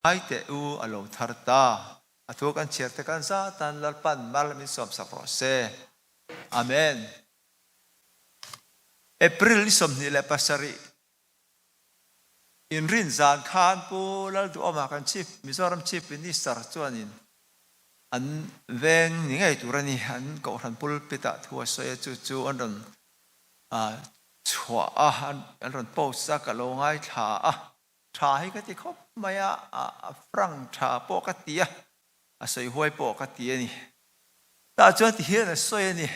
ai te u alo tharta athu kan cher te kan sa tan lalpan malami som saprose amen April som ni le pasari in rin zan khan pu lal du oma kan chief Mizoram chief minister chuanin an veng ni ngai turani an ko ran pul pita thua soya chu an chua an ron post sa ka lo ngai tha tha hi ka ti khop maya frang tha po ka tia a soi hoi po ka tia ni ta chuan ti hian a soya ni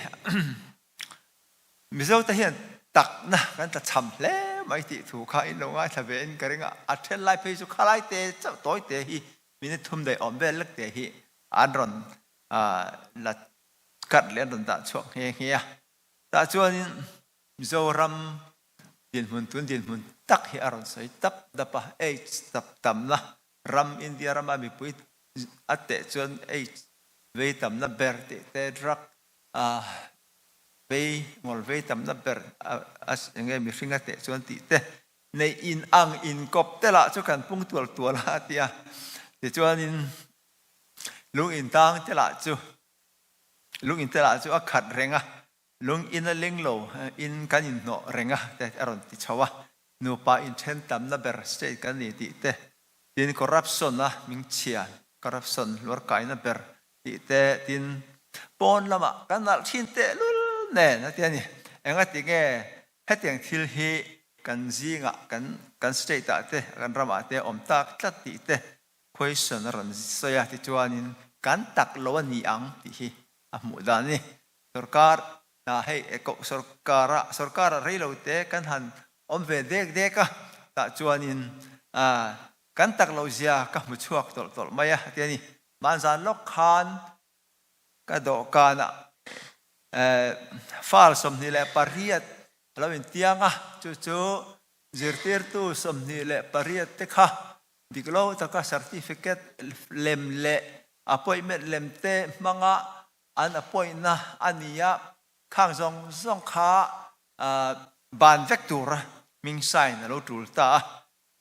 Mizo ta hian tak na kan ta cham hle mai ti thu kha in lo ngai tha ve in ka ringa a then lai pe chu khalai te chau toi te hi min thum dai om vel lak te hi an ron la kat len ron ta chuak he ta chuan in Mizoram din mun tak hi aron sai tap dapa tap tam na ram India rama mi pui ate chuan ve tam na ber te drak ve ngol ve tam na ber as nge mi ringa te chuan ti te nei in ang in kop te la chu kan pung tual ha tia ti chuan in lung in tang te la chu a khat renga lung in a leng lo in kan in no renga te aron ti chawa nu pa in then tam na ber state kan ni ti te tin corruption na ming chia corruption lor kai na ber ti te tin pon lama kan al thin te lul ne na ti ani enga ti nge hetiang thil hi kan zinga kan state ta te kan rama te om tak tlat ti te question ran soya ti chuanin kan tak lo ani ang ti hi a mu dan ni sarkar na hei eko sarkara reilo te kan han om ve dek ka ta chuanin kan tak lo zia ka mu chuak tol maya ti ani man zan lok khan ka do kana fal som ni le pariat lo in tianga chu zirtir tu som ni le pariat te kha diklo ta ka certificate lem le appointment lem te manga an appoint na ania khang zong kha ban vector ming sign lo tul ta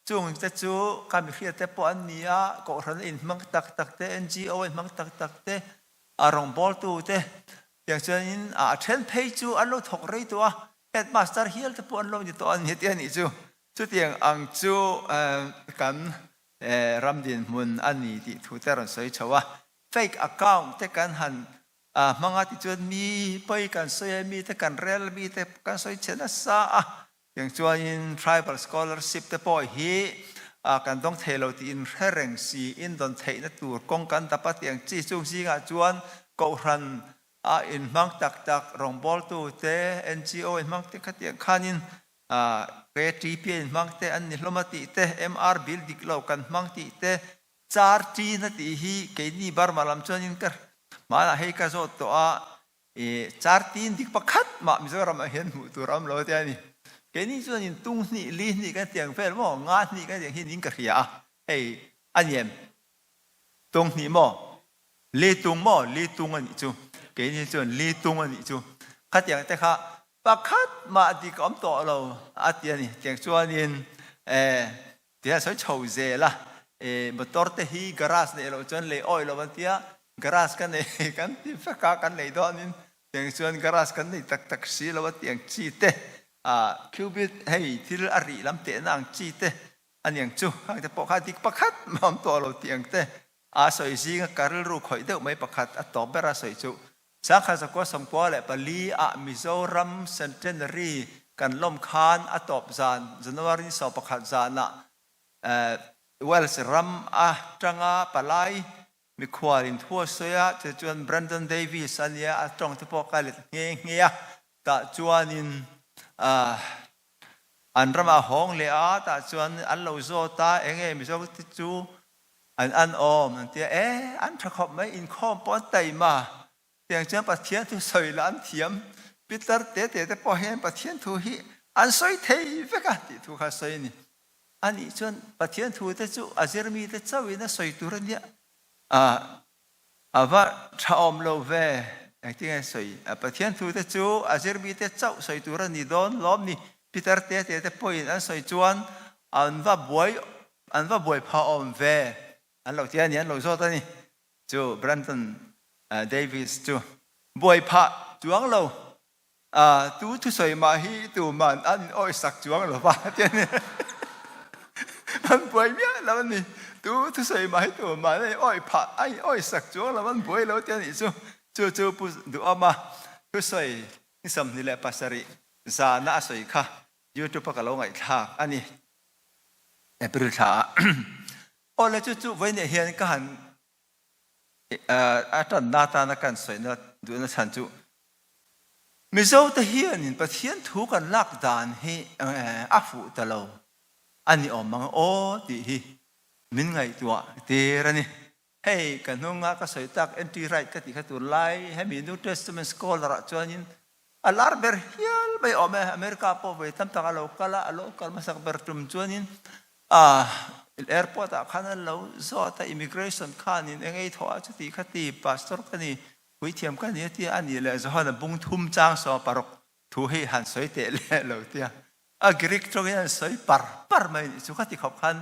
chung te chu ka mi khia te po ania ko ran in mang tak te NGO in mang tak te arong bol tu te yang chuan a then page chu an lo thok rei tu a headmaster hial te po an lo ni to an heti ani chu tiang ang chu kan ramdin mun ani ti thu te ron soi chawa fake account te kan han mga ti chuan mi poi kan soi mi te kan rel mi te kan soi chena sa yang chuan in tribal scholarship te po hi kan dong thelo ti in hereng si in don thei na tur kong kan tapat yang chi chung si nga chuan ko ran in mang tak rong bol tu te NGO in mang te khatiang khanin KTP in mang te an ni hlomati te MR bill diklo kan mang ti te char ti na ti hi ke ni bar malam chuan in kar mana hei ka zo to char tin dik pakhat ma Mizoram a hian mu turam lo te ani ke ni chuan in tung ni li ni kan tiang fel mo nga ni kan tiang hin in ka ria hei aniem tung ni mo li tung ani chu ke ni chuan li tung ani chu khatiang te kha pakhat ma dik om to lo ati ani tiang chuan in tia so chou ze la motor te hi garage ne lo chuan le oil lo ban tia garage kan nei kan ti faka kan nei do nin tiang chuan garage kan nei tak si lo tiang chi te qubit hei thil ari lam te nang chi te aniang chu hang te po kha dik pakhat mam to lo tiang te soi si nga karil ru khoi deuh mai pakhat a to bera soi chu sa kha sa ko som ko le pali Mizoram centenary kan lom khan atop zan January so pakhat zana Wells ram tanga palai mi khwarin thua soya che chuan Brandon Davis ania atong te po ka le nge ta chuanin an rama hong le ta chuan an lo zo ta enge mi zo ti chu an om an tia an thakop mai in khom pon tai ma tiang chuan pathian tu soi lan thiam Peter te po hen pathian thu hi an soi thei veka ti thu kha soi ni ani chuan pathian thu te chu azirmi te chawina soi turan ya ava thaom lo ve ai tinga soi pathian thu te chu azirmi te chaw soi turan ni don lom ni Peter te point an soi chuan an va boy pha om ve อันเราเทียนเนี่ยเราโซ่ตัวนี้จูแบรนตันเดวิสจูบอยพระจวงเราตูทุสอยมาฮีตูมันอันอ้อยสักจวงเราป่ะเทียนเนี่ยมันบอยเมียแล้วมันนี่ตูทุสอยมาฮีตูมันไอ้อ้อยพระไอ้อ้อยสักจวงแล้วมันบอยเราเทียนนี่จูปุ๊บดูออกมาทุสอยนี่สำนี่แหละภาษาริซาหน้าสอยค่ะยูทูบก็เราไงท่าอันนี้เปริธาโอ้แล้วจู่ๆวันนี้เห็นกันอาจารย์นาตานักการสวยนะดูนะฉันจู่มิโซตะเฮียนประเทศถูกกันลักดานให้อาฟูตะโลอันนี้ออกมาโอ้ดีฮิมินไงตัวเตระนี่ให้กันน้องงาก็สวยตักเอ็นทีไรก็ติดขัดตัวไล่ให้มีนูเทสต์เมนต์สกอลระจวนยินอัลลาร์เบอร์ฮิลไปออกมาอเมริกาพอไปทำต่างโลกละโลกมาสักเบอร์ตุมจวนยินairport ขันเราสอดimmigration ขันนี่เองไอ้ถั่วจุดที่ขัดที่ pastor กันนี่วิธีมกันนี่ที่อันนี้เลยจะหันบุ้งทุ่มจ้างสอปารกถูให้หันสวยเตะเลยเราเตี้ยกรีกตรงนี้สวยปาร์ไม่สุขัดที่ขอบขัน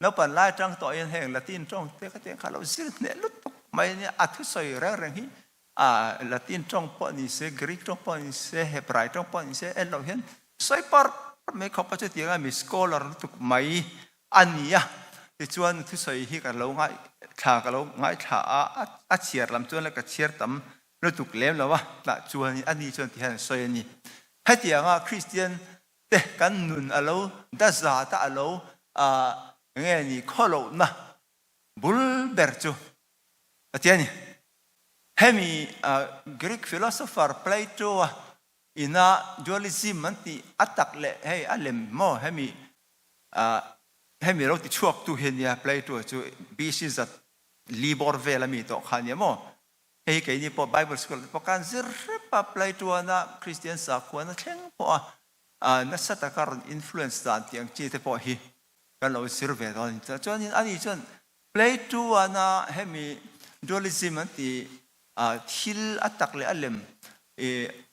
แล้วปันไล่จังต่อยันแห่งละตินตรงเตะขัดเตะขันเราสิ่งเนี่ยลุกไม่เนี่ยอัฐสวยแรงที่ละตินตรงปอนี่เสกรีกตรงปอนี่เสเฮบรายตรงปอนี่เสเราเห็นสวยปาร์ไม่ขอบพัชเตียงมีสกอลร์ตุกไม่อันนี้ที่ชวนที่ใส่ที่กันเราง่ายชากันเราง่ายชาเชียร์ลำชวนแล้วก็เชียร์ตั้มเราถูกเลี้ยงแล้ววะละชวนอันนี้ชวนที่เห็นสวยนี่ให้ที่อย่างคริสเตียนเตะกันนุนเราดัชาตาเราเงี้ยนี่ข้อเรานะบุลเบอร์จูที่นี่ให้มีกรีกฟิโลโซฟาร์เพลโตอินาดูลิซิมมันที่อัตตักเละให้อัลเลมโมให้มีเราที่ชวกตัวเห็นเนี่ยเพลย์ตัวจู่บีซิสัตลีบอร์เวลมีตัวขันเนี่ยมั้งเฮ้ยแค่นี้พอไบเบิลสคูลพอการซิร์ฟเพลย์ตัวน่ะคริสเตียนสักคนน่ะเช่นพอนักสัตว์การอินฟลูเอนซ์ต่างที่ยังจีเทพอฮีกันเราซิร์ฟตอนนี้จนอันนี้จนเพลย์ตัวน่ะให้มีดูลิซิมันที่ทิลอัตตักเลยอัลเลม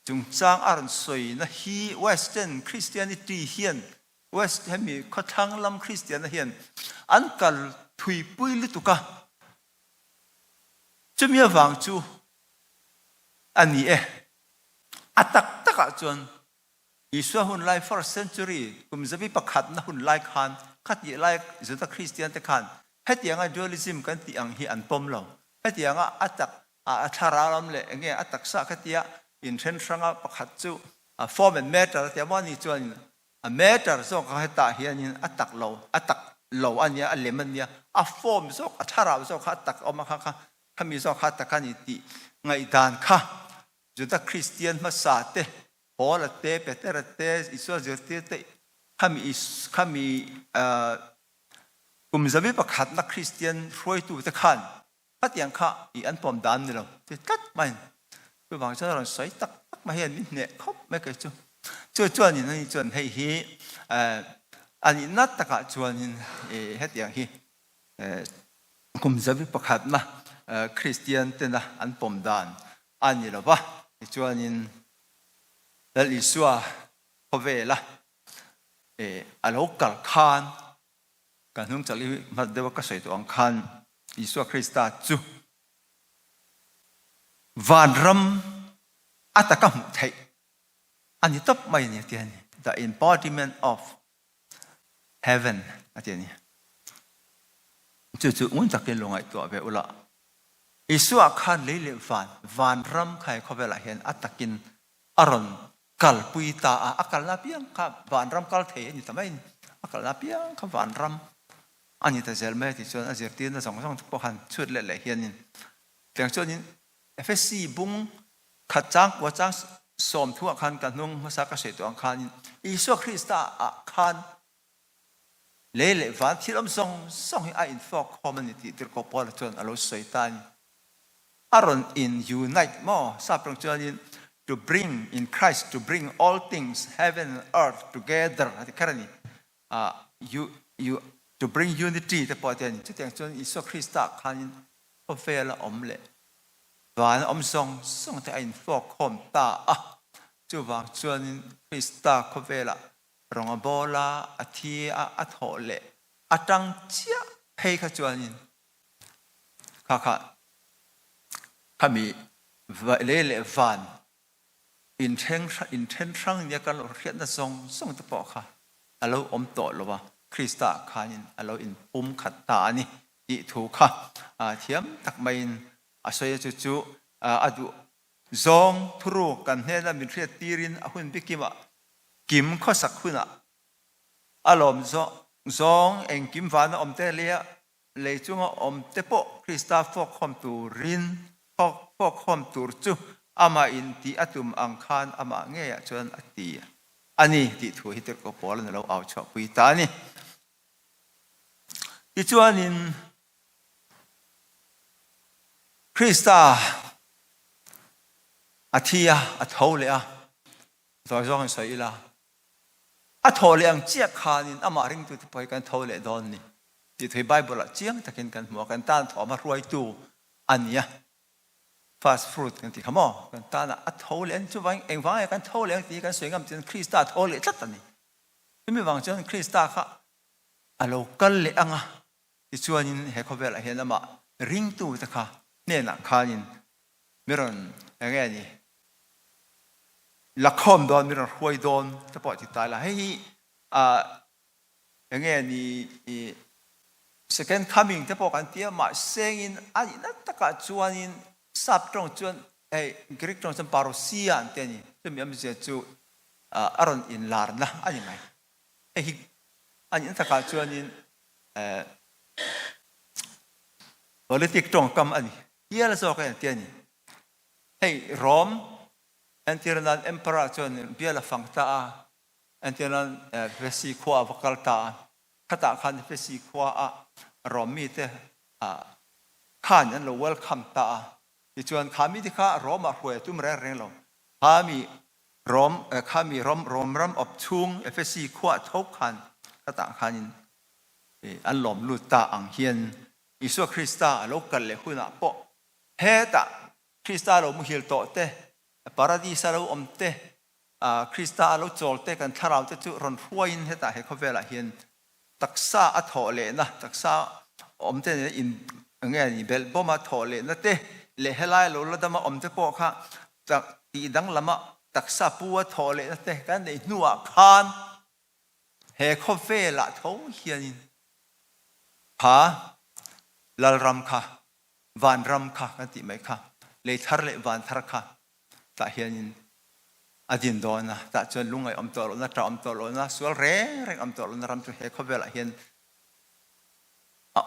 จุงจางอารันสวยนะฮีเวสเทิร์นคริสเตียนิตี้เฮียนเวสต์ให้มีข้อทั้งลำคริสเตียนเห็นอันกัลถุยปุยลิตุกะจะมีวังจูอันนี้อัตตักจนอิสราหุ่นไลฟ์ first century กุมจะมีประคัดนะหุ่นไลฟ์ขันขัดยี่ไลฟ์จุดคริสเตียนแต่ขันให้ที่ยังดูลิซิมกันที่ยังฮีอันปมเราให้ที่ยังอัตตักอัฐาราลำเละเงี้ยอัตตักสักที่ยังอินเทนชั่นประคัดจูform and matter แต่ว่านี่จวนแม้แต่ส่งเขาให้ตาเฮียนี่อัตตักเราอันนี้อันเลมันเนี่ยฟอร์มส่งถ้าเราส่งเขาตักออกมาค่ะถ้ามีส่งเขาตักกันนี่ตีไงด่านค่ะจุดคริสเตียนมาสาเตพอละเตเปเตระเตอิสวาเจเตเตถ้ามีกลุ่มจะมีประคัดนักคริสเตียนรวยตัวตะขันถ้าเตียงค่ะอีอันปอมด่านนี่เราจะกัดมันคือบางเจ้าเราใส่ตักมาเห็นนี่เนี่ยเขาไม่เคยจูจวนนี่นั่นจวนให้ฮีอันนี้นัดตะกะจวนนี่เฮ็ดอย่างฮีกุมจะวิปขัดนะคริสเตียนเตนะอันปมดานอันนี้ละปะจวนนี่แล้วอิสวาพอเวละอันลูกกัลคานการนุ่งจากลิมาเดวก็ใส่ตัวอังคารอิสวาคริสต์จูวานรำอัตตะกะมุทัยอันนี้ตบไม่เนี่ยที่นี่ the embodiment of heaven อันนี้จู่ๆอุ่นจากเกลงไอตัวเบอุละอิสุอาคารเลยวานรำใครเขาเวลาเห็นอัตตะกินอารอนกัลปุยตาอักลาเปียงครับวานรำกัลเทียนี่ทำไมอักลาเปียงครับวานรำอันนี้แต่เซลเมที่ชวนอาเจตีนสองทุกพวกหันชุดเละๆเห็นนี่แต่ชวนนี้เอฟซีบุ้งขัดจังว่าจังสมทั่วคันกันนุ่งภาษาเกษตรตัวอังคารอิสุคริสต์อาคารเล่ๆวันที่เราส่งให้อินฟอกคอมมูนิตี้ที่เราพอลจนอารมณ์สวยตานี่อารมณ์อินยูไนต์มอทราบตรงจุดนี้ to bring in Christ to bring all things heaven and earth together ที่แค่นี้you to bring unity แต่พอเดี๋ยวนี้จุดอย่างจุดอิสุคริสต์อาคารพอเฟลอมเละวันอมส่งแต่อินฟอกคอมตาจูบางชวนคริสตาคเวลารองบอลาอธิอาทอเลอตังเจียเพยขจวนิน ค่ะข้ามีเล่ฟันอินเทนช่างเนี่ยกันเรียนนะส่งตะปอค่ะเราอมโตหรือว่าคริสต์ขานินเราอินปุ่มขัดตานี่อีถูกค่ะเทียมตักไม่อาศัยจู่อดูซองทรูกันเนี่ยนะมีเรียนตีรินหุ่นพิกิมะกิมข้อสักหุ่นอารมณ์ซองเองกิมฟันอมเตเลียเลยจุงอมเตปอคริสต์ฟอกคอมตูรินฟอกคอมตูรจูอามาอินที่อตุมอังคารอามาเงียจนอตีอันนี้ที่ถูกฮิตก็พอแล้วเราเอาชอบคุยตานี่ที่ชวนนินคริสต์อาทิยาอาทาวเลยตัวจงใส่ละอาทาวเลยอังเจียขานินอามาริงตัวที่ไปกันทาวเลยดอนนี่ที่ถือไบเบิลเจียงตะกินกันหัวกันต้านถอมารวยตัวอันนี้fast food กันที่ขโมยกันตาน่ะอัดโถเลี้ยงจู่วันเองฟังไอ้กันโถเลี้ยงที่กันสวยงามจนคริสต์โถเลี้ยงจัดตันนี่ไม่มีหวังจนคริสต์ค่ะอารมณ์กันเลยอ่ะที่ชวนยินเห็นเขาเวลาเห็นมาริงตู้ตะค่ะเนี่ยนะขานินมิรันอย่างเงี้ยนี่ลักคอมโดนมิรันหวยโดนจะปล่อยติดตายละให้อย่างเงี้ยนี่ second coming จะบอกกันเตี้ยมาเสียงอันนี้นั่นตะค่ะชวนยินสับตรงจวนกรีกตรงจนปารุซีอันเตนี่จะมีอะไรจู่อารอนอินลาร์นะอันนี้ไงอันนี้ถ้าการจวนนี่politik ตรงคำอันนี้เยอะเลยสักอย่างเตนี่ให้โรมอันที่นั้น emperor จวนเบียร์ละฟังตาอันที่นั้นเฟสิขวาวักตาขตาขันเฟสิขวาโรมมีแต่ข้านั้นเรา welcome ตาที่ชวนข้ามีที่ข้ารอมาหวยตุ้มแรงๆเราข้ามีรอมอบชุงเอฟซีขวาทุกขันก็ต่างขันอันหลอมลุตตาอังเฮียนอิสุคริสต์โลกันเลยคุณอ่ะปะเฮตาคริสต์เรามุฮิลโตเตปาราดิสเราอมเตคริสต์เราโจลเตกันถ้าเราจะจุรอนฟวยน์เฮตาเฮเขาเวลาเฮียนตักษาอัฐอเลนะตักษาอมเตเนี่ยอินเงี้ยนี่เบลบ่มาถอเลนะเตเลเฮลัยโลละดมาอมเตปอค่ะจากตีดังละมาตักษาปัวถอเลนะเตกันในนัวคานเฮเขาเวลาเขาเฮียนินผาลลรำค่ะวานรำค่ะกันติไหมค่ะเลยทาร์เลวานทาร์ค่ะแต่เฮียนินอดินโดนนะแต่จนลุงไออมตัวลนะตราอมตัวลนะสวลเร่อมตัวลนะรำจุเฮเขาเวลาเฮียน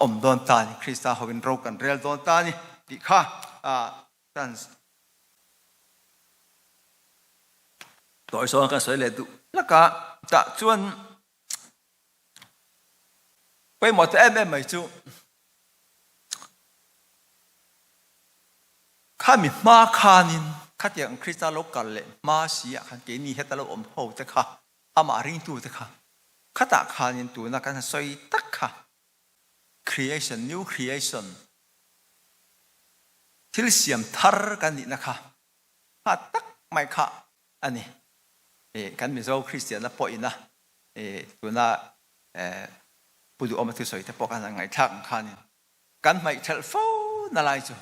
อมโดนตานี่คริสต์เขาเป็นโรคกันเรียลโดนตานี่ดิค่ะท่านตัวสองกันสวยเลยดูแล้วก็จะชวนไปหมดไม่จูข้ามีมาคานินข้าเดียงคริสต์โลกันเลยมาเสียขันเกนี่เฮตเราอมโหจะค่ะอามาริงตูจะค่ะข้าตาคานินตัวนักการสวยตักค่ะcreation new creation ที่เสียมทาร์กันนี่นะคะถ้าตักไม่ค่ะอันนี้กันมีเจ้าคริสเตียนนะปอยนะตัวน่ะผู้ดูอมาทุสอยแต่ปอกันยังไงทักขันกันไม่เทลโฟนอะไรจู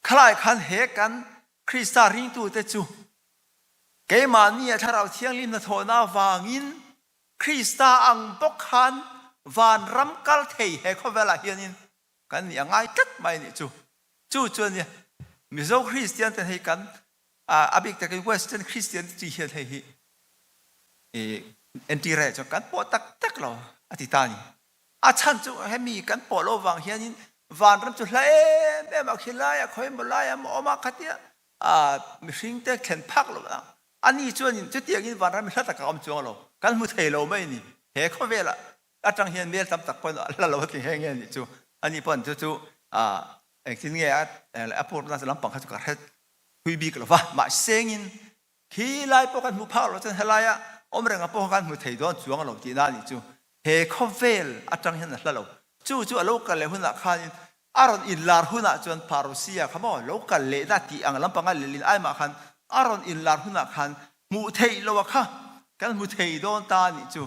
คล้ายขันเฮกันคริสต์ริงตัวเตจูเกมานี่ถ้าเราเที่ยงลิมนะโทน่าวางินคริสต์อังบกขันวานรำกัลเทยเฮเขาเวลาเฮียนินกันยังไงกัดไม่เนี่ยจูเนี่ยมิโซคริสเตียนแต่ให้กันอาบิกแต่กันเวสเทิร์นคริสเตียนที่เฮียให้เอ็นทีเรจกันปอตักเราอธิตานี่อาชันจูให้มีกันปอโลวังเฮียนินวานรำจุเลยแม่มาคิดไล่คอยมาไล่มาออกมาคัดเนี่ยมิชิงเตะเข็นพักเราอันนี้จวนนี่จุดเดียวกันวานรำไม่ทัดตะกำจวงเรากันมุเทโลไม่นี่เฮเขาเวลาอาจารย์เฮียนเมียทำตักปนแล้วเราที่เฮงเงี้ยนี่จูอันนี้ปนจูเองที่เงี้ยพูดน่าจะล้ำปังเขาจะกระเทศคุยบีกันหรอวะมาเซ็งินขี้ไล่พวกกันมุพาวเราจะเฮลัยอมเรื่องพวกกันมุเทยดอนจวงเราที่นั่นนี่จูเฮเขาเวลอาจารย์เฮียนแล้วเราจูโลกันเลยหุ่นละขันอารอนอินลาร์หุ่นละจวนปารุซีอะขโมยโลกันเลยนาทีอังล้ำปังกันลินไอมาขันอารอนอินลาร์หุ่นละขันมุเทยเราค่ะกันมุเทยดอนตานี่จู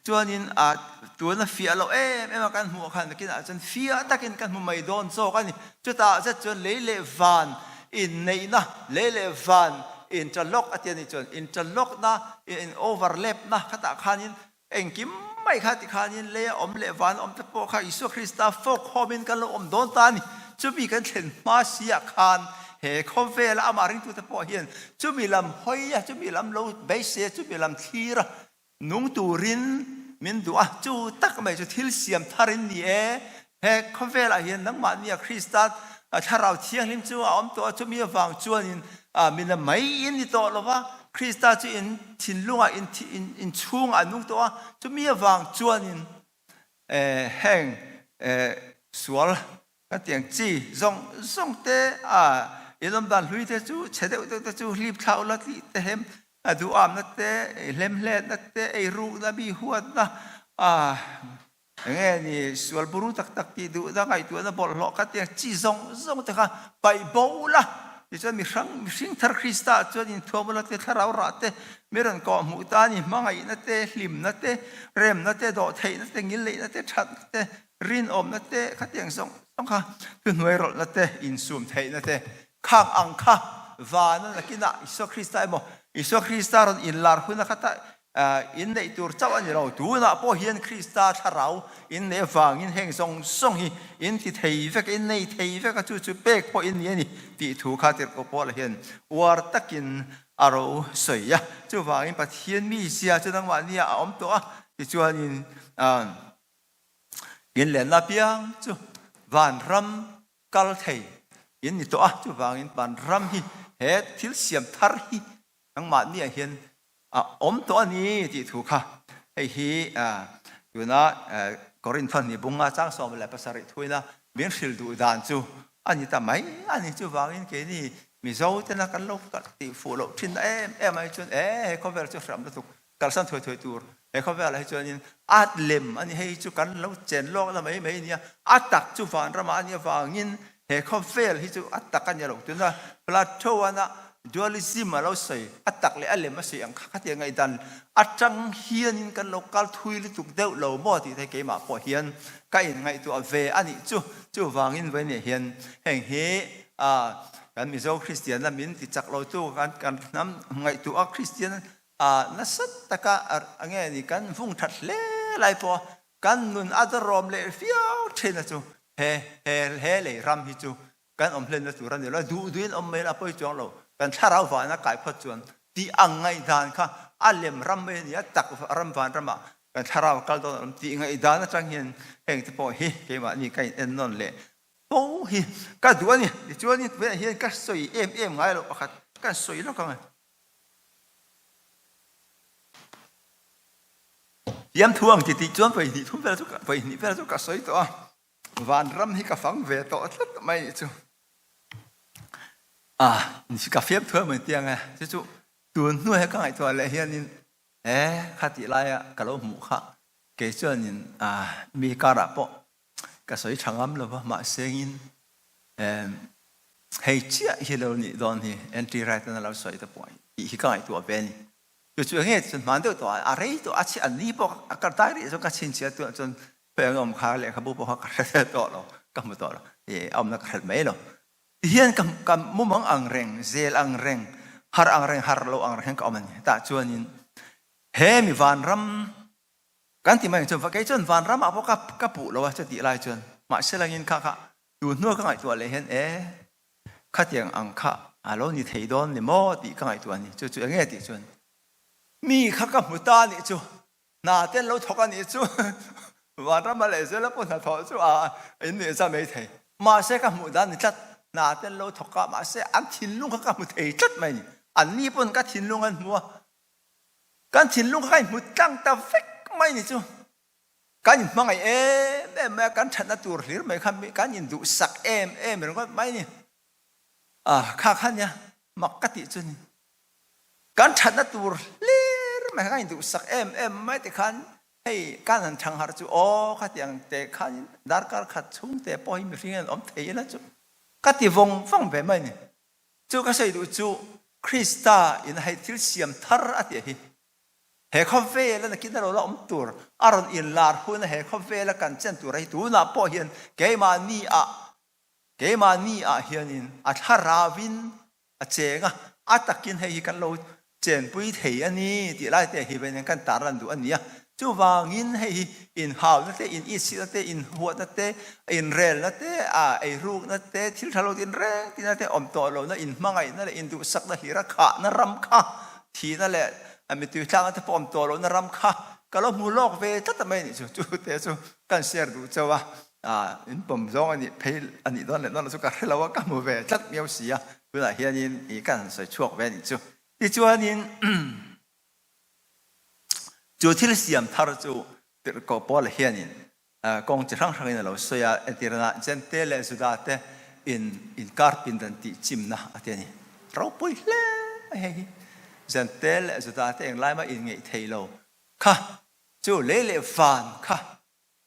จวนนินตัวนั้นฟีเราไม่มากันหัวขันกินจนฟีตะกินกันหัวไม่โดนโซกันนี่จุดตาจะจนเละวันอินในนะเละวันอินจะล็อกอันนี้จนอินจะล็อกนะอินโอเวอร์เลปนะขัดขันินเองกิมไม่ขัดขันินเละเละวันตะโปข้าอิสุคริสต์ฟกฮอมินกันเราโดนตานี่จะมีกันเห็นมาเสียขันเฮคอมเฟลอามาริงตุตะโปเฮียนจะมีลำหอยจะมีลำโลเบสเซจะมีลำทีระนุ่งตูรินมินดูจูตักไม่จะทิลเสียมทารินนี่เฮคอมเฟลเฮียนนังมันเนี่ยคริสต์ถ้าเราเที่ยงลิมจูตัวจะมีฟังจวนนินมินไม่อินนี่ตัวหรอวะคริสต์จะอินทินลุงอินช่วงนุ่งตัวจะมีฟังจวนนินแห่งสวลก็เตียงจีส่งเตอินลำดันลุยเตจูเฉดเตจูรีบเท้าละที่เต็มดูนัดเตเล่มเล่นัดเตไอรูนับหัวนะงี้นี่ส่วนบุรุษตักที่ดูได้ไงตัวนั้นบอกหลอกก็เตียงจีส่งเตค่ะไปบูละที่จะมีสิ่งทาร์คริสต์จนทั่วมุลเตทาราระเตมีรันก่อมุตานี่มังไงนัดเตลิมนัดเตเรมนัดเตดอเทนัดเตงิลเลยนัดเตชัดนัดเตรินนัดเตขัดเตียงส่งค่ะคือหน่วยรถนัดเตอินซูมเทนัดเตข้างอังคาวานั่นกินอิสุคริสต์ไอ้บ่อิสุคริสต์รอนอินลาร์คุณนะครับอินในตัวเจ้าอันนี้เราดูนะพอเห็นคริสต์ชาเราอินในฟังอินแห่งทรงอินที่เทียบอินในเทียบก็จู่ๆเป๊กพออินนี้นี่ที่ถูกขาดติดก็พอละเห็นวาร์ตักินอารมณ์สวยจู่ฟังอินปะเทียนมีเสียจู่ตั้งวันนี้อมตัวที่จู่อินอินเล่นนับยังจู่วันรำกัลเทยอินนี่ตัวจู่ฟังอินวันรำฮีเฮ็ดทิลเสียมทาร์ฮีตั้งวันนี้เห็นตัวนี้ที่ถูกค่ะไอ้ฮีอยู่นะกอรินทันนี่บุงอาจ้างสอบเลยภาษาริทุยนะเมียนสิลดูดานจูอันนี้ทำไมอันนี้จูวางอินเกนี่มีเจ้าเจ้านักการลบกันตีฟูลบทิ้งไม่จนเขาเวลาจะทำแล้วถูกการสั่งถอยตัวเขาเวลาให้จนนี่อัดเล่มอันนี้ให้จูกันแล้วเจนโลกแล้วไม่เนี่ยอัดตักจูฟันระมาอันนี้ฟังอินเขาเฟลให้จูอัดตักกันอย่างหลงจนว่าพลาโตวันนะdualism เราใส่อัตตักเลยอะไรมาเสียงขัดยังไงดันอัจังเฮียนกันโลกาลทุยลิตุกเดวเราหมดที่ไทยเกี่ยมาพอเฮียนก็ยังไงตัวเวอันนี้จู่วางอินไว้เนี่ยเฮียนแห่งเฮกันมีเจ้าคริสเตียนแล้วมินติจักเราจู่กันน้ำไงตัวคริสเตียนนัสตะกะอะไรนี่กันฟุ้งทัดเล่ไรพอกันนุนอัตรอมเล่ฟิวเชนจู่เฮเลยรำฮิจู่กันอมเพลนตัวรันเดี๋ยวเราดูอินอมเมลาไปจองเรากันถ้าเราฝันนักไก่พจน์ที่อังไงดานค่ะอัลเลมรำเมนี่ตักรำฝันรำมากันถ้าเราคัลโดนที่ไงดานจังเห็นแห่งที่พอเฮเกี่ยมานี่ไก่เอ็นนนเล่โอ้เฮก็ดูนี่จวนนี่เวลาเห็นก็สวยไงเราขัดก็สวยแล้วก็ไงย้ำทวงที่จวนไปนี่ทุ่มเวลาทุกไปนี่เวลาทุกก็สวยตัววันรำให้กับฟังเวทตัวไม่จู่นี่คือกาแฟเพื่อเหมือนเตียงไงจู่ตัวนู้นให้ก็ไอตัวอะไรเฮียนี่ขัดที่ไรก็เราหมู่ค่ะเกี่ยวนี่มีการะปะก็สวยช่างอ้ำเลยว่ามาเสียงให้เชี่ยที่เรานี่ตอนนี้ entry right นั่นเราสวยตัวป่วยอีกก็ไอตัวเป็นจู่ๆเงี้ยจนมันเดียวตัวอะไรตัวอาชีพอันนี้พอก็ได้เลยจนก็ชินเสียตัวจนเพื่อนอมขาเลยเขาบอกว่าเขาตัวเราก็ไม่ตัวเราเอานักขัดไม่หรอกเฮียนกับมุมอังเร่งเซลอังเร่งฮาร์อังเร่งฮาร์โลอังเร่งก็มันแต่ชวนนี้เฮมีวันรำกันที่มันจนว่าแกจนวันรำอ่ะพวกกับปู่เราว่าจะตีลายจนมาเสลังยินค่ะดูนัวก็ไงตัวเลยเห็นขัดยังอังค่ะเรานี่เทดอนนี่มอตีก็ไงตัวนี้จู่ๆอย่างเงี้ยตีจนมีข้ากับมุตานี่จู่นาเต้นเราทกันนี่จู่วันรำมาเลยเสร็จแล้วปุ่นถอดจู่อันนี้จะไม่เทมาเสกับมุตานี่จัดนาเต้นเราถกมาเสียอันทิ้งลุงเขาก็มุดเอจัดไหมนี่อันนี้ปุ่นก็ทิ้งลุงกันมัวกันทิ้งลุงเขามุดตั้งแต่ฟิกไม่นี่จู่กันยินมังไงแม่กันฉันน่ะตัวหรือไม่คันกันยินดูสักเหมือนก็ไม่นี่ข้าขันเนี่ยมักกะติจู่นี่กันฉันน่ะตัวหรือไม่กันยินดูสักไม่แต่คันให้การหันทางหาจู่ขัดอย่างแต่ขันดาร์การขัดชุ่มแต่พอหิมริงันเทียนจู่ก็ที่ฟังแบบนี้จู่ก็ใส่ดูจู่คริสต์อินให้ทิลเซียมทาร์อะไร he khom ve la na kin lo la tur aron in lar hun he khom ve la kan chen tur ai tu na po hian ke ma ni a hian in a tharawin a chenga atakin hei kan lo chen pui thei ani ti lai te hi ben kan taran du ania chu wangin hei in haw na te in isi na te in huat na te in rel na te a ei ruk na te thil thalo tin re ti na te om to lo na in mangai na le in du sak na hira kha na ram kha thi na le ami tu tlang te pom to lo na ram kha ka lo mu lok ve ta ta mai ni chu te chu kan share du chawa in pom zong ani phei ani don le don su ka hela wa ka mu ve chat miao sia bu la hian in i kan sai chuak ve ni chu ti chuan in chu thil siam thar chu te ko pol hian in kong chi rang rang in lo soya etirna chen te le su da te in karpin dan ti chim na ateni ro pui le hei chen te le su da te eng lai ma in ngei thei lo kha chu le fan kha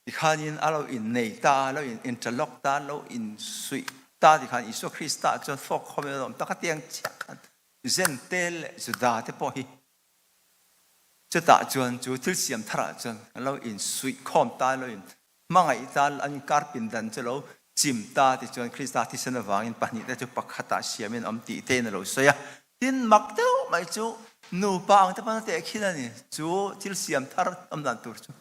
ti khan in alo in nei ta lo in interlock ta lo in sui ta ti khan isu krista chon fok khom lo ta ka tiang chak chen te le su da te po hiจะตาจวนจูทิลเสียมทราจวนเราอินสุยคอมตาเราอินมังไอตาอันการปินดันจะเราจิมตาที่จวนคริสต์ที่เสนอวางอินปนิแต่จูปักขัตาเสียมินอมตีเตนเราเสียทินมักเต้าไม่จูนูปางแต่ปนแต่ขี้นั่นนี่จูทิลเสียมทราอมดันตัวจู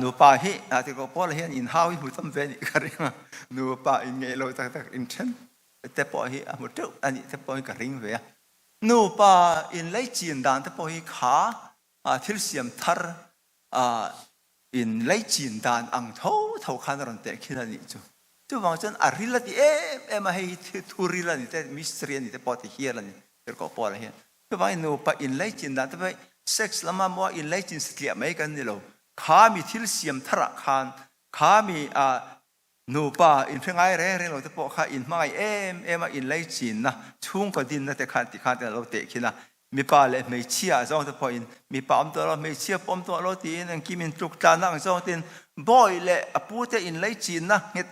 นูปาฮีที่ก็พอเลยอินฮาวิหุตัมเวนิกันริงนูปาอินเงยเราตักอินเชนแต่พอฮีหมดเต้าอันนี้แต่พอฮีกันริงเวียนูปาอินไลจีนดานแต่พอฮีขาทิลเสียมทราอินไลจีนดานอังเท่าขันรันแต่ขี้นั่นนี่จูบางจนอาริลที่มาให้ทูริลนี่แต่มิสเตอรีนี่แต่พอที่เฮียลนี่แต่ก็พอเลยจูบางนูปาอินไลจีนดานแต่ไปเซ็กซ์ละมาว่าอินไลจีนสติไม่กันนี่เราขามีทิลเสียมทราขันขามีนูปาอินเพ่งไอเร่เราจะบอกข้าอินไม่มาอินไลจีนนะช่วงก็ดินนะแต่ขันติขันแต่เราเตะขี้นะมีปาเลยไม่เชี่ยจ้องจะพออินมีปาอมตัวเราไม่เชี่ยปอมตัวเราตีนั่งกิมินตุกตานั่งจ้องตินบ่อยเลยพูดแต่อินไลจีนนะเห็ด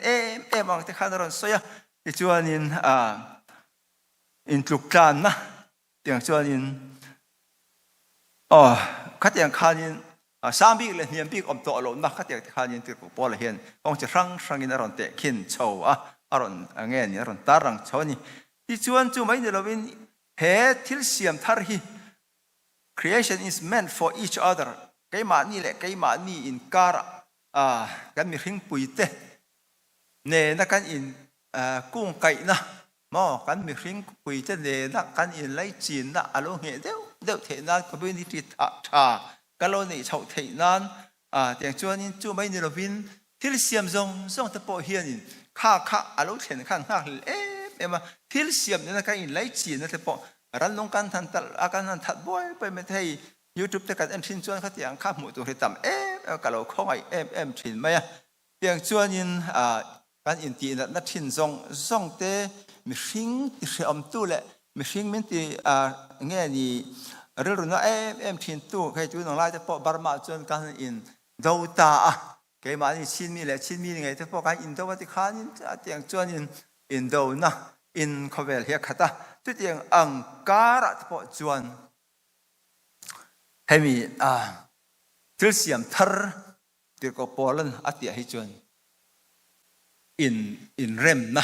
บางแต่ขันเราเสียที่ชวนอินตุกตานะเตียงชวนขัดเตียงขันสามปีเลยเนียนปีอมตัวเรานักขัดเตียงขันติดกับปอเลยเห็นคงจะรังอินอารมณ์เตะขินโชว์อารมณ์เงี้ยนี่อารมณ์ตารังโชว์นี่ที่ชวนจู่ไม่เดี๋ยวเราเป็นเฮทิลเสียมทาร์ฮี creation is meant for each other ไกมานี่แหละไกมานี่อินการกันมีหิ้งปุยเตเนนักกันอินกุ้งไก่นะมอกันมีหิ้งปุยเตเนนักกันอินไลจีนนะอารมณ์เดียวเทนั้นก็เป็นที่ชากันเราเนี่ยชาวเทนั้นแต่จวนนี้จู่ไม่เนี่ยเราเป็นทิลเสียมทรงตะโปเฮียนข้าอารมณ์เห็นข้างหน้ามาทิลเสียมเนี่ยนะกันอินไลจีนนะแต่พอรันลงกันทันตัดอาการนั้นทัดบ่อยไปไม่ใช่ยูทูบแต่กันชินชวนเขาเตียงข้ามหมู่ตัวที่ต่ำกับเราเข้าไปชินไหมเตียงชวนยินการอินตีนัดชินทรงเตมีชิงที่เชื่อมตู้แหละมีชิงมินตีเงี้ยนี่เรื่องนั้นชินตู้ใครจูนองไล่แต่พอบาร์มาจนการอินดาวตาเกี่ยมานี่ชินมีแหละชินมียังไงแต่พอการอินดาวที่ขานี่เตียงชวนยินอินดาวนะอินเขาเวลเฮียขัดจุดยังอังการะพอจวนให้มีทิลเสียมทรติดกับปอลันอัตยาให้จวนอินเร็มนะ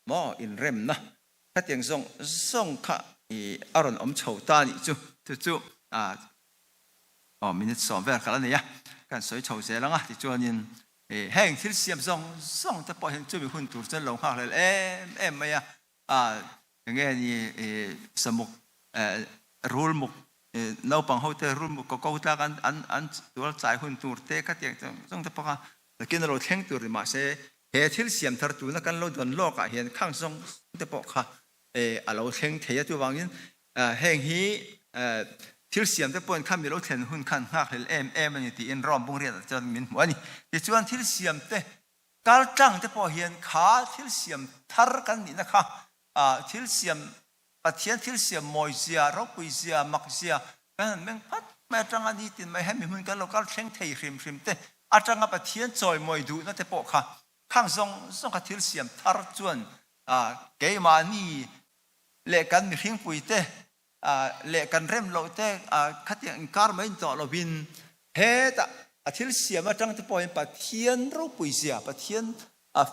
มออินเร็มนะถ้าเตียงส่งข้าอารมณ์อมโฉตานี่จู่มินิสองเวลขนาดนี้การสวยโฉเสียแล้วที่จวนยินแห้งทิลเสียมส่งแต่พอเห็นจู่มีหุ่นตัวจะลงข้างเลยไม่อย่างเงี้ยนี่สมุกรูลมุกเราปังเขาเตะรูลมุกก็เขาตากันอันตัวใจหุ่นตัวเตะก็เตียงต้องแต่พอกันแต่กินเราเท่งตัวมาเสียเหตุที่เสียมทาร์ตัวนักการเราโดนโลกเห็นข้างส่งแต่พอค่ะเราเท่งเทียตัววางยินแห่งฮีที่เสียมแต่ปนข้ามมีเราเท่งหุ่นขันหักเลยมันอยู่ที่อินรอมบุงเรียนจนมินหัวนี่ที่ชวนที่เสียมเตะการจังแต่พอเห็นขาที่เสียมทาร์กันนี่นะคะทิลเสียมปะเทียนทิลเสียมมอยเสียรบปุยเสียมักเสียกันแมงพัดแม่จังอันนี้ติดไม่ให้มีมันกันเราก็เช่งเทริมเตอาจังกับปะเทียนจอยมอยดูนั่นแต่ปกค่ะข้างส่งกับทิลเสียมทาร์จวนเกี่ยมานี่เละกันมีหิ้งปุยเต lệ cần rem lộ te khát tiếng car mấy chỗ là win hết thiếu xia mà trong cái point bắt thiên rau bùi xia bắt thiên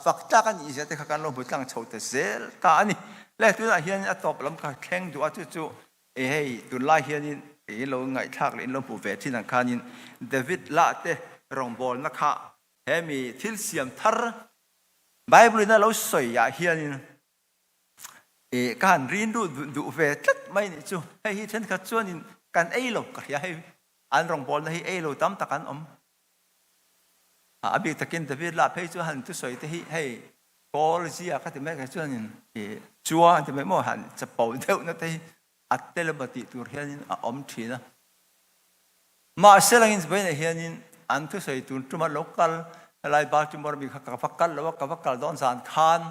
phật ta cái gì thế khắc lo bùi tăng chầu te zel cả anh lệ tu là hiện top lắm cả khen đua chú hey tu la hiện lo ngày thác lên lo bùi về thì năng khanin David la te rong bol na kha he mi thiếu xiêm thar Bible na lo soi ya hiện cái hành riêng đủ về tất mấy này chú hay hi thân khát chuan in can ấy lo cái hay anh rong bol này ấy lo tam ta can abi takin David la phê chú hành tu soi thế hay có gì à cái mấy cái chuan in chúa thì mấy mò hànhจะbảo theo nó thế at tele bati tur hian thi na mà sẽ là những bên này hian anh tu soi tu truma local lại Baltimore bị khắc phắc cắt lo khắc phắc cắt don san khan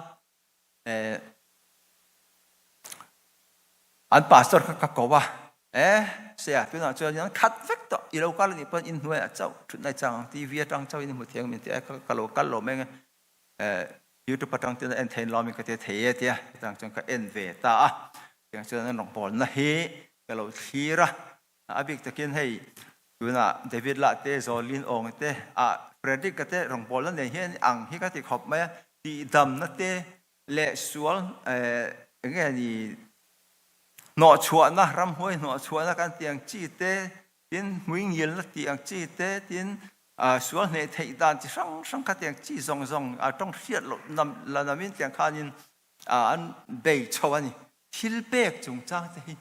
anh pastor khắc câu ba sẽ bây giờ cho những khát vết đó yêu cầu là những in nuôi cháu chuyện này chẳng TV chẳng cháu in một tiếng mình thì cái lỗ mình YouTube chẳng thì anh thấy lo mình có thể thấy thì chẳng chẳng cái anh về ta chẳng cho nên lòng bồn nó hi cái lỗ khí ra việc thực hiện hay tu na David la te Zolin ong te Frederick cái te lòng bồn nó này hiện ang hi cái thì học mấy thì đầm nó te lệ xuống cái gì nọ chuột na ram hoi nọ chuột na kan tiang chi te tin muing yel na tiang chi te tin xuống này thấy đàn chỉ sang cái tiang chi zong zong trong xiết lộ nằm là nằm bên tiang khanin anh bể châu anh thil bek chung trang thế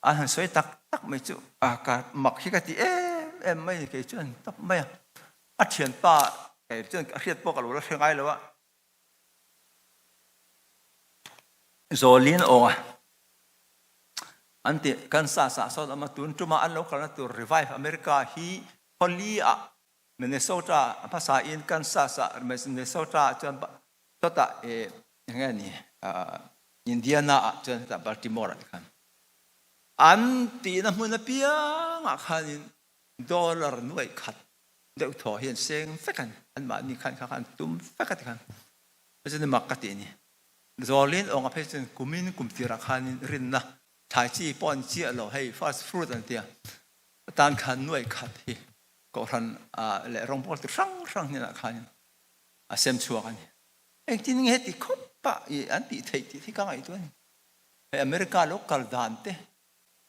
anh soi tắc mấy chú cả mặc khi cái gì em mấy cái chuyện tóc mấy thiền pa cái chuyện khiết bốc cái lỗ là ai rồi Zolin ong anh ti kan sa so ama tun tuma an lo kana tu revive America hi holly Minnesota phasa in kan sa Minnesota chuan tota nghe ni Indiana chuan ta Baltimore kan an ti na mun piang khan dollar nuai khat deuh tho hian seng fekan an ma ni khan tum fekat khan chuan makati ni Zolin ong a phesen kumin kumtira khan rin na thái chi pon chi lo hay fast food anh tia tan khan nuôi khát hi có thằng lệ rong bol sang như là khan xem chua anh anh tin nghe thì khóc ba anh bị thấy thì cái ngày tuần America local dan te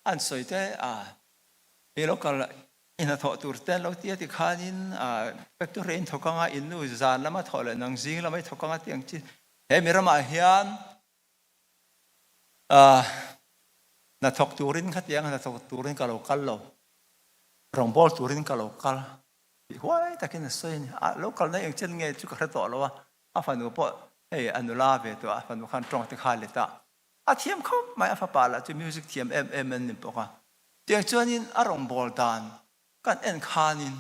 anh soi te local in a thọ tour te lo tia thì khan in factory in thọ nga in nu zan lama thọ le nang jing lama thọ nga tiang chi he mirama hian na thok turin khát tiếng na thok turin cả local lo rong bol turin cả local bị hoài ta cái soi local này anh chân nghe chú cả to lo phần nó po hey anula về to phần nó khăn trong thì khai lệ ta thiam khóc mai pa là chú music thiam em nên po ka tiếng chuan in rong bol dan kan en khanin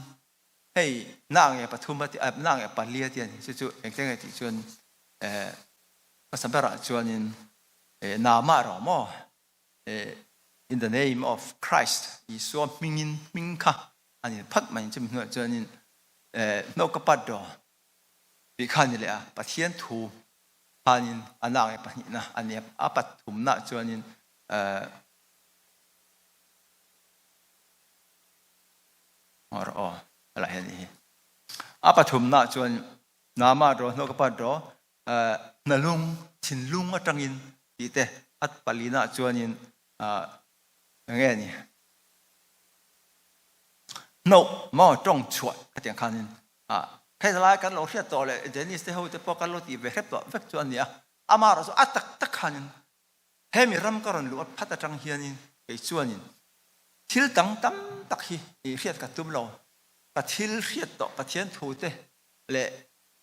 hey nang e pathum ti nang e palia tian chú anh tiếng thì chuan pasambara chuan in nama ro mo in the name of Christ Isua mingin mingka ani phat mai chim hnu chuanin no ka pat do bi khan le pathian thu hanin anang e pahni na ani apat thum na chuanin la hen apat thum na chuan nama do no ka pat do nalung thinlung atangin ti te at palina chuanin nghe nè nấu mò trong chuột cái tiếng khan cái là cái lỗ hiện toเลยเดี๋ยวนี้เสียหัวจะพอกันลตีเวฟตัวเวฟชวนเนี่ยอามาเราสุดตักขันเฮมิรำกรอนหรือว่าพัฒจังเฮียนินไอ้ชวนนินทิลตั้งตั้มตักฮีเรียดกับตุ้มเราปะทิลเรียดต่อปะเทียนถูเตเละ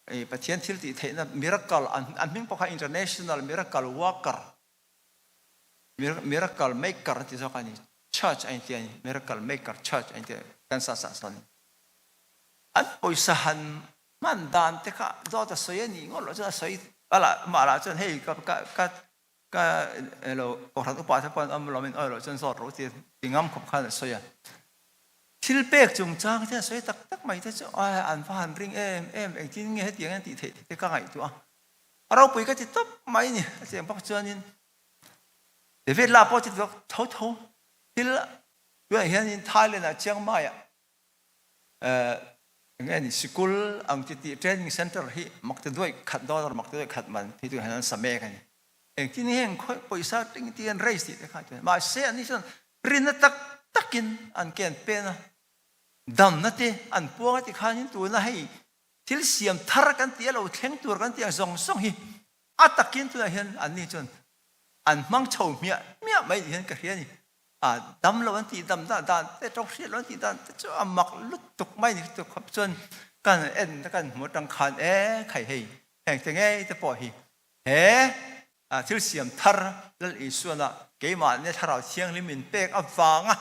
ไอ้ปะเทียนทิลตีเทนะมิราเคิลอันมิ่งพอค่ะ international miracle worker miracle maker ที่สำคัญ church ไอ้ที่ miracle maker church ไอ้ที่กันสัสๆนี่อันโอยสหันมันดานแต่ก็ดอจะสวยนี่งั้นเราจะสวยอะไรมาละจนเฮ้ยก็เราปกติอุปาทานเราเป็นเราจนสอดรู้ที่ติงงขบขันสวยทิลเปกจงจางที่สวยตักไม่ได้จะอันฟันริงเอ็มที่นี่ให้ตีกันตีเทที่ก็ไงตัวเราไปก็จะตบไม่เนี่ยเสียงพักจวนนี่ để về là bao nhiêu thấu thấu thì là bây giờ hiện Thailand là Chiang Mai nghe ni school ang ti training center hi mặc tên đuôi khát đó mặc tên đuôi khát man thì tôi hay sắm mẹ cái này em tí này em coi pойसा tiếng tiền raise thì khát mà xe anh xem rin nó takin anh kén pen đầm nó thế anh buông thì khát những tuổi nó hay til xiêm thar kan tia lo theng tur kan tia zong song hi atakin tu hian an ni chon an mang chou mia mai hian ka hian ni dam lo an ti dam da te tok hri lo ti dan te chu amak lut tuk mai ni tu khap chon kan en kan mo tang khan khai hei heng te nge te po hi he til xiêm thar lal i suana ke ma ne tharau thiang limin pek awanga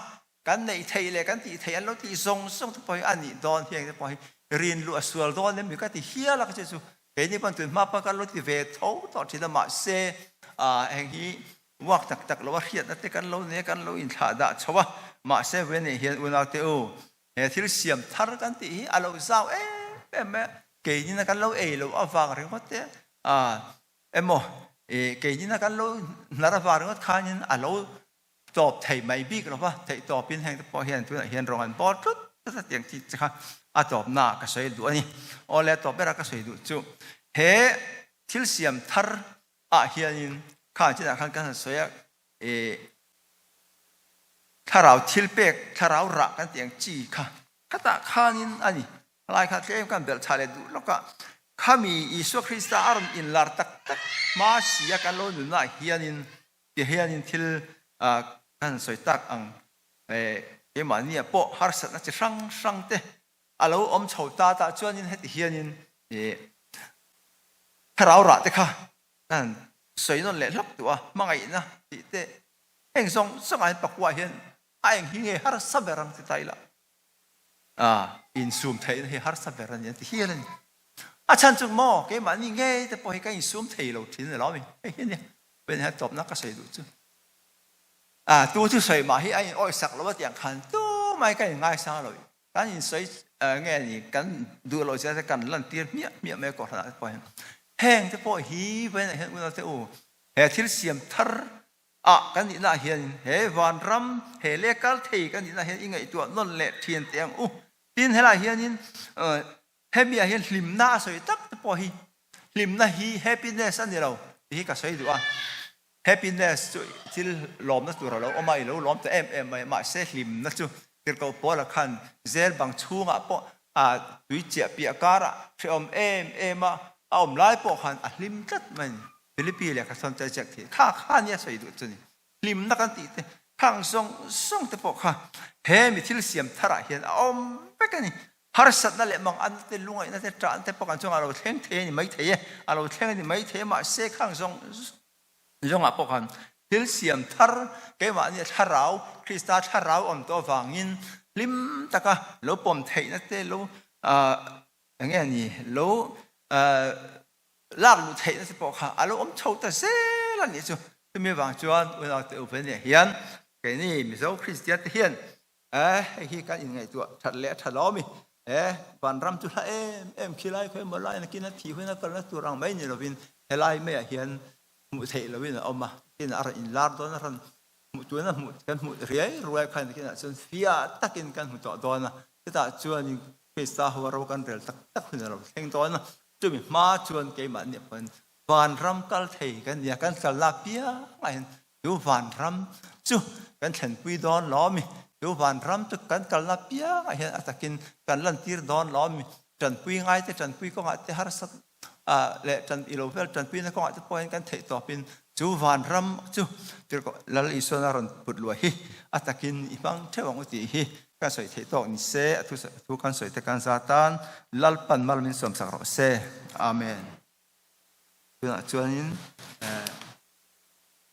kan nei thei le kan ti thei an lo ti zong song te po an ni don hiang te po hi rin lu asual don nem ka ti hia la ka chu ke ni pan tu ma pa ka lo ti ve tho to thi da ma se heng hi wak tak lo wa hiat na te kan lo ne kan lo in tha da chawa ma se ve ne hian una te o he thil siam thar kan ti hi alo zau me ke ni na kan lo lo awang ring hot te emo ke ni na kan lo na ra war ngot khanin alo top thei mai bi ka ba thei top pin heng te po hian tu hian rong an po tut ta tiang ti cha top na ka sei du ani ole top bera ka sei du chu he thil siam thar hianinข้าที่นักขันกันสวยถ้าเราทิลเป็กถ้าเรารักกันเตียงจีค่ะข้าตาข้านินอันนี้ลายข้าเทียมกันเบลชาเลดูแล้วก็ข้ามีอิสุคริสต์อารมณ์อินลาร์ตักมาเสียกันโลนุน่าเฮียนินทิลกันสวยตักอังมันเนี่ยโปฮาร์สัตน่าจะช่างเตะอาลูอมชาวตาจวนนินเฮียนินถ้าเรารักเตะค่ะนั่น水都来落ตัวมั่งไงนะที่เตะเองส่งไอ้ปักว่าเห็นไอ้หิ้งเฮาร์สับเบรังที่ไทยละอินซูมไทยเฮาร์สับเบรังเนี่ยที่เฮียเลยฉันจึงมองแกมันนี่ไงแต่พอให้กันอินซูมไทยเราทิ้งเลยเราไม่เห็นเนี่ยเป็นให้ตบนักก็ใส่ดูจุตัวที่ใส่มาให้ไอ้อ้อยสักเราว่าอย่างขันตัวไม่กันง่ายซะเลยการอินใส่ไงนี่กันดูเราจะกันลั่นเตี้ยเมียไม่ก่อนนะพอแห้งจะพอฮีไปไหนเห็นว่าจะโอ้เฮทิลเสียมทาร์กันนี่น่าเห็นเฮวันรำเฮเลกัลเทกันนี่น่าเห็นยังไงตัวนนเละเทียนเตียงตีนเฮล่าเห็นนี่เฮมีเห็นลิมน่าสวยตักจะพอฮีลิมน่าฮีแฮปปี้เนสอันนี้เราที่ก็สวยดูแฮปปี้เนสที่ล้อมนั่นตัวเราไม่เราล้อมแต่ไม่มาเสลิมนั่นจู่ที่เราพอละคันเซลบางช่วงพอดุยเจ็บปีอาการะเชื่อมมาเอาไล่ปอกหันลิมกัดมันฟิลิปปินส์เลยก็สนใจจากที่ข้าเนี่ยสวยดูจุนี่ลิมนักกันตีเตะข้างส่งแต่ปอกค่ะเฮมีทิลเสียมทระเห็นเอาไปกันนี่ฮาร์สัตนั่นแหละมังอันเตลุงไอ้นั่นเตจานเตปอกกันส่งเราเท่งนี่ไม่เทเราเท่งนี่ไม่เทมาเสกข้างส่งปอกกันทิลเสียมทระแกว่าเนี่ยทระเราคริสต์ทระเราอ่อนตัวฟังยินลิมตะกะโลปมเทนั่นเตโลอย่างเงี้ยนี่โลลากลุเทนสิบอกค่ะอารมณ์ชาวแต่เซ่ละนี่จู่ที่มีบางจวนเวลาเตอเป็นเนี่ยเฮียนแกนี่มีเจ้าคริสเตียนเฮียนฮีกันยังไงตัวถัดเละถัดล้อมีวันรำจุฬาขี้ไล่ค่อยมาไล่นักกินนักทีค่อยนักกันนักตัวรังไม่เนี่ยเราเป็นเฮไล่ไม่เฮียนมุเทเราเป็นเอามากินอะไรอินลาร์ดอนนั้นมุตัวนั้นมุกันมุเรียรวยกันกินจนฟิอาตักกินกันมุต่อดอนนะที่ตาจวนคริสต์หัวเรากันเรียลตักคนเราเฮงดอนนะจุ่มมาชวนเกมันเนี่ยเป็นวันรำกัลเทกันเนี่ยกันกัลลาเปียไงดูวันรำจู่กันเห็นปุยดอนล้อมีดูวันรำจุกันกัลลาเปียไงเห็นอาตะกินกันลันตีร์ดอนล้อมีจันปุยง่ายแต่จันปุยก็ง่ายแต่ฮาร์สัตและจันอิโลเวลจันปุยนั่นก็ง่ายแต่พอเห็นกันเทต่อเป็นจู่วันรำจู่เดี๋ยวก็ลัลอิสวนารันปุดลวยฮิอาตะกินอีบังเทวังอุติฮิการสวยเทตอกนิเซทุกการสวยแต่การซาตานลัลปันมาลมินสมสักรอเซอาเมนเพื่อจวนนี้